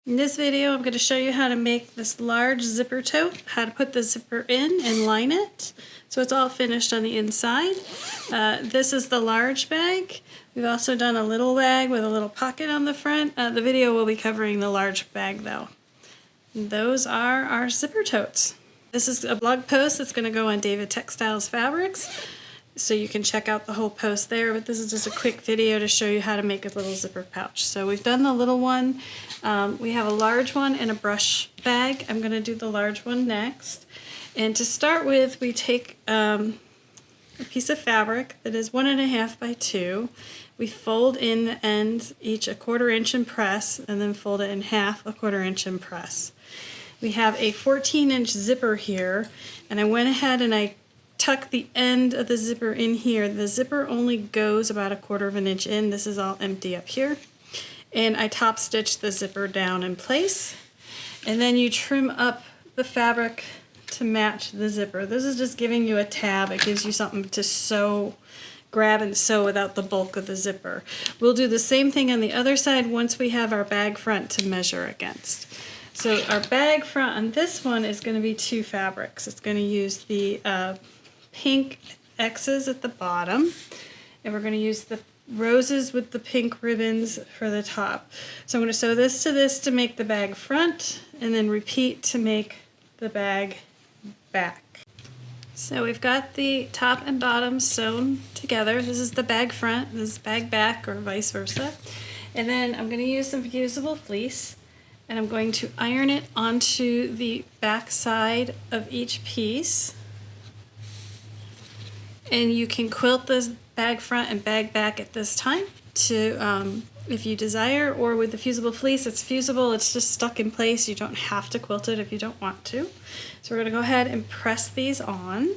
In this video, I'm going to show you how to make this large zipper tote, how to put the zipper in and line it so it's all finished on the inside. This is the large bag. We've also done a little bag with a little pocket on the front. The video will be covering the large bag though. And those are our zipper totes. This is a blog post that's going to go on David Textiles Fabrics, so you can check out the whole post there, but this is just a quick video to show you how to make a little zipper pouch. So we've done the little one. We have a large one and a brush bag. I'm going to do the large one next. And to start with, we take a piece of fabric that is 1.5 by 2. We fold in the ends each 1/4 inch and press, and then fold it in half 1/4 inch and press. We have a 14-inch zipper here, and I went ahead and I tuck the end of the zipper in here. The zipper only goes about 1/4 inch in. This is all empty up here. And I top stitch the zipper down in place. And then you trim up the fabric to match the zipper. This is just giving you a tab. It gives you something to sew, grab and sew without the bulk of the zipper. We'll do the same thing on the other side once we have our bag front to measure against. So our bag front on this one is going to be 2 fabrics. It's going to use the pink X's at the bottom, and we're going to use the roses with the pink ribbons for the top. So I'm going to sew this to make the bag front, and then repeat to make the bag back. So we've got the top and bottom sewn together. This is the bag front, this is bag back, or vice versa. And then I'm going to use some fusible fleece, and I'm going to iron it onto the back side of each piece. And you can quilt this bag front and bag back at this time to, if you desire, or with the fusible fleece, it's fusible, it's just stuck in place. You don't have to quilt it if you don't want to. So we're going to go ahead and press these on.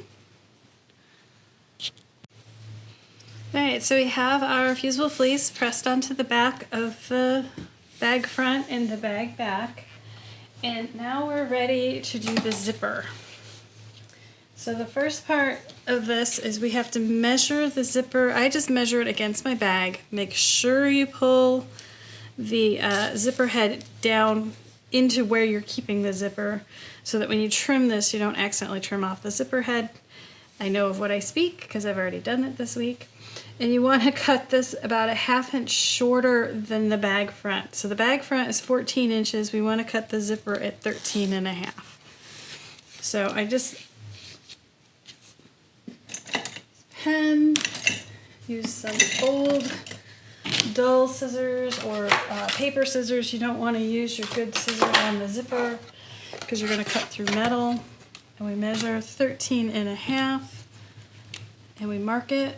Alright, so we have our fusible fleece pressed onto the back of the bag front and the bag back. And now we're ready to do the zipper. So the first part of this is we have to measure the zipper. I just measure it against my bag. Make sure you pull the zipper head down into where you're keeping the zipper so that when you trim this, you don't accidentally trim off the zipper head. I know of what I speak because I've already done it this week. And you want to cut this about 1/2 inch shorter than the bag front. So the bag front is 14 inches. We want to cut the zipper at 13.5. So I just pen, use some old dull scissors or paper scissors. You don't want to use your good scissor on the zipper because you're going to cut through metal. And we measure 13.5 and we mark it.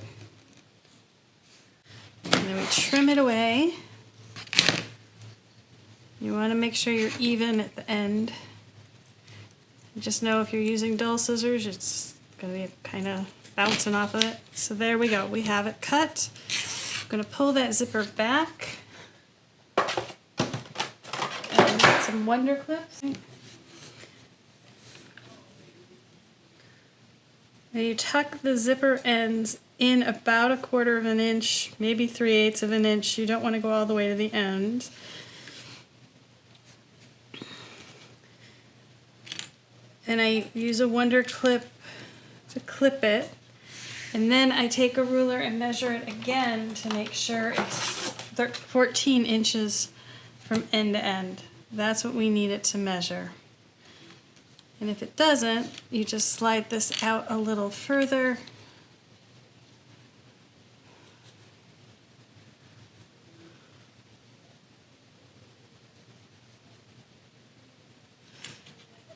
And then we trim it away. You want to make sure you're even at the end. Just know if you're using dull scissors, it's going to be kind of bouncing off of it. So there we go. We have it cut. I'm going to pull that zipper back. And get some wonder clips. Now you tuck the zipper ends in about 1/4 inch, maybe 3/8 of an inch. You don't want to go all the way to the end. And I use a wonder clip to clip it. And then I take a ruler and measure it again to make sure it's 14 inches from end to end. That's what we need it to measure. And if it doesn't, you just slide this out a little further.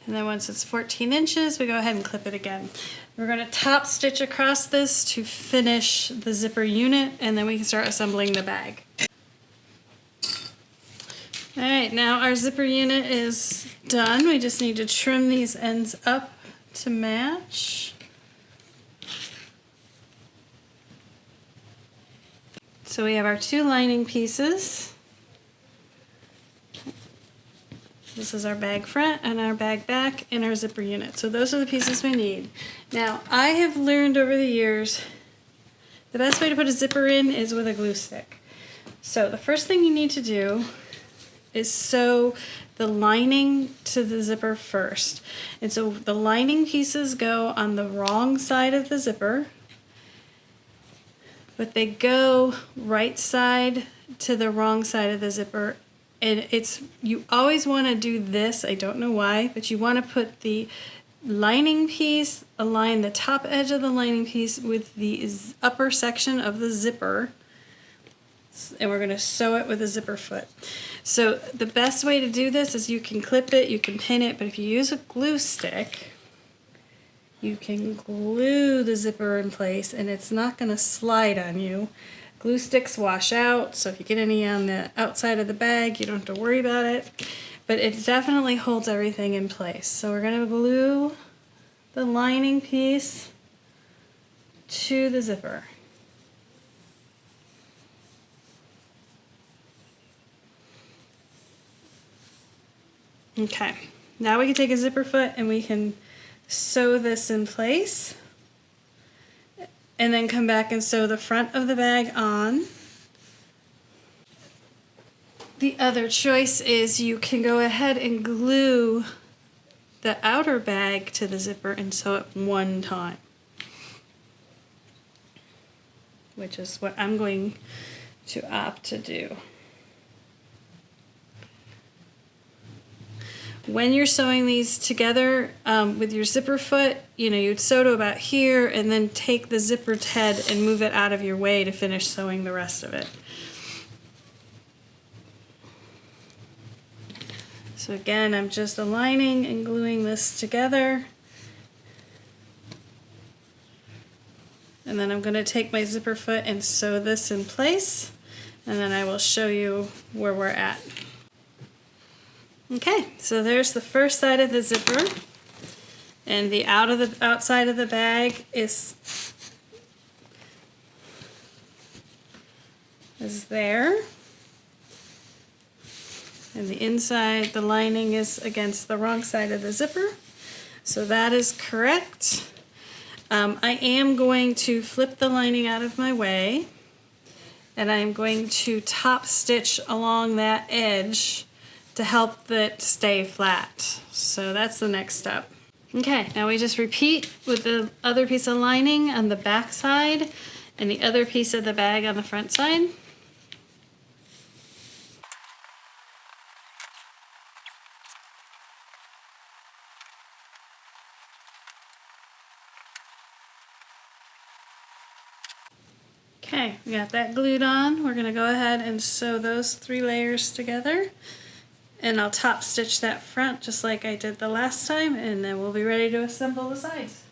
And then once it's 14 inches, we go ahead and clip it again. We're going to top stitch across this to finish the zipper unit, and then we can start assembling the bag. Alright, now our zipper unit is done. We just need to trim these ends up to match. So we have our 2 lining pieces. This is our bag front and our bag back and our zipper unit. So those are the pieces we need. Now, I have learned over the years the best way to put a zipper in is with a glue stick. So the first thing you need to do is sew the lining to the zipper first. And so the lining pieces go on the wrong side of the zipper, but they go right side to the wrong side of the zipper. And you always want to do this, I don't know why, but you want to put the lining piece, align the top edge of the lining piece with the upper section of the zipper, and we're going to sew it with a zipper foot. So the best way to do this is you can clip it, you can pin it, but if you use a glue stick, you can glue the zipper in place and it's not going to slide on you. Glue sticks wash out, so if you get any on the outside of the bag, you don't have to worry about it. But it definitely holds everything in place. So we're going to glue the lining piece to the zipper. Okay, now we can take a zipper foot and we can sew this in place. And then come back and sew the front of the bag on. The other choice is you can go ahead and glue the outer bag to the zipper and sew it one time, which is what I'm going to opt to do. When you're sewing these together with your zipper foot, you'd sew to about here and then take the zippered head and move it out of your way to finish sewing the rest of it. So again, I'm just aligning and gluing this together. And then I'm going to take my zipper foot and sew this in place, and then I will show you where we're at. Okay, so there's the first side of the zipper, and the outside of the bag is there, and the inside, the lining is against the wrong side of the zipper, so that is correct. I am going to flip the lining out of my way, and I'm going to top stitch along that edge to help it stay flat. So that's the next step. Okay, now we just repeat with the other piece of lining on the back side and the other piece of the bag on the front side. Okay, we got that glued on. We're gonna go ahead and sew those 3 layers together. And I'll top stitch that front just like I did the last time, and then we'll be ready to assemble the sides.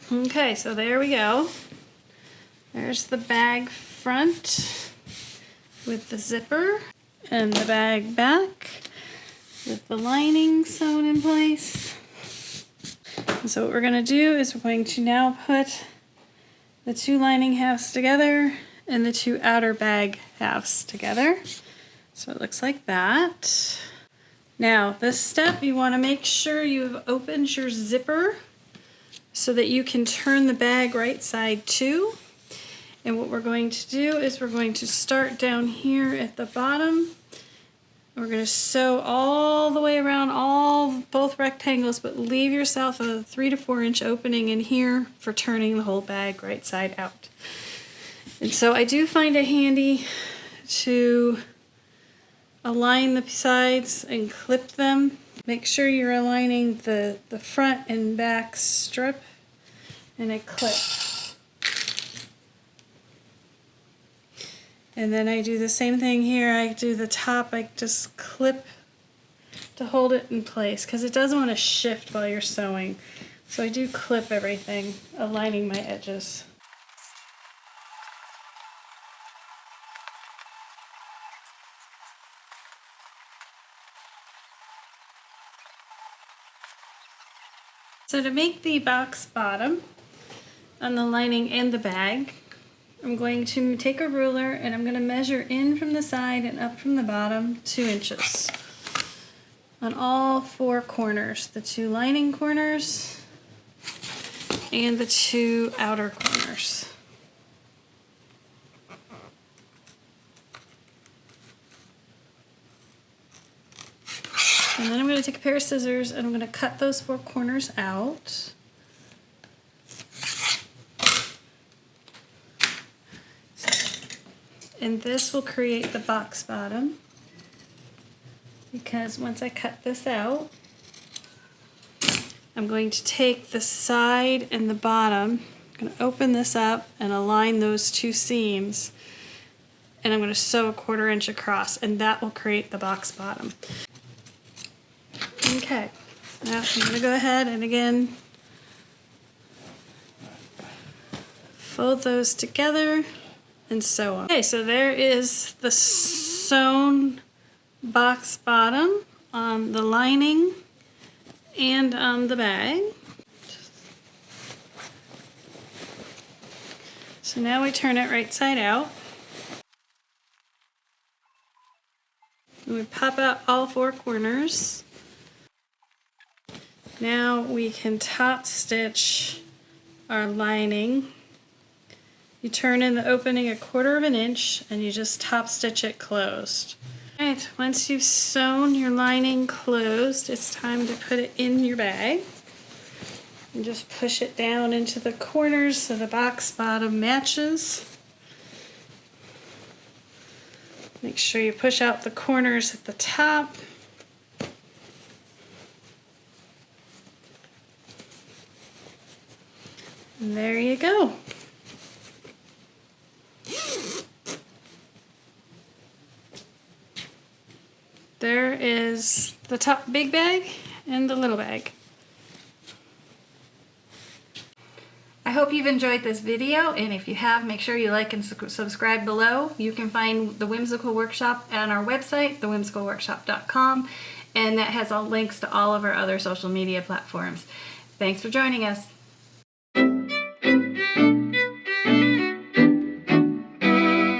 Okay, so there we go. There's the bag front with the zipper, and the bag back with the lining sewn in place. And so what we're going to do is we're going to now put the 2 lining halves together and the 2 outer bag halves together. So it looks like that. Now this step, you want to make sure you've opened your zipper so that you can turn the bag right side too. And what we're going to do is we're going to start down here at the bottom. We're going to sew all the way around both rectangles, but leave yourself a 3 to 4 inch opening in here for turning the whole bag right side out. And so I do find it handy to align the sides and clip them. Make sure you're aligning the front and back strip and a clip. And then I do the same thing here. I do the top, I just clip to hold it in place because it doesn't want to shift while you're sewing. So I do clip everything, aligning my edges. So to make the box bottom on the lining and the bag, I'm going to take a ruler and I'm going to measure in from the side and up from the bottom 2 inches on all 4 corners, the 2 lining corners and the 2 outer corners. And then I'm going to take a pair of scissors and I'm going to cut those 4 corners out. And this will create the box bottom, because once I cut this out, I'm going to take the side and the bottom, I'm going to open this up and align those 2 seams, and I'm going to sew a 1/4 inch across, and that will create the box bottom. Okay, now I'm going to go ahead and again fold those together and sew them. Okay, so there is the sewn box bottom on the lining and on the bag. So now we turn it right side out. And we pop out all 4 corners. Now we can top stitch our lining. You turn in the opening a 1/4 inch and you just top stitch it closed. Alright, once you've sewn your lining closed, it's time to put it in your bag. And just push it down into the corners so the box bottom matches. Make sure you push out the corners at the top. And there you go. There is the top big bag and the little bag. I hope you've enjoyed this video, and if you have, make sure you like and subscribe below. You can find the Whimsical Workshop on our website, thewhimsicalworkshop.com, and that has all links to all of our other social media platforms. Thanks for joining us.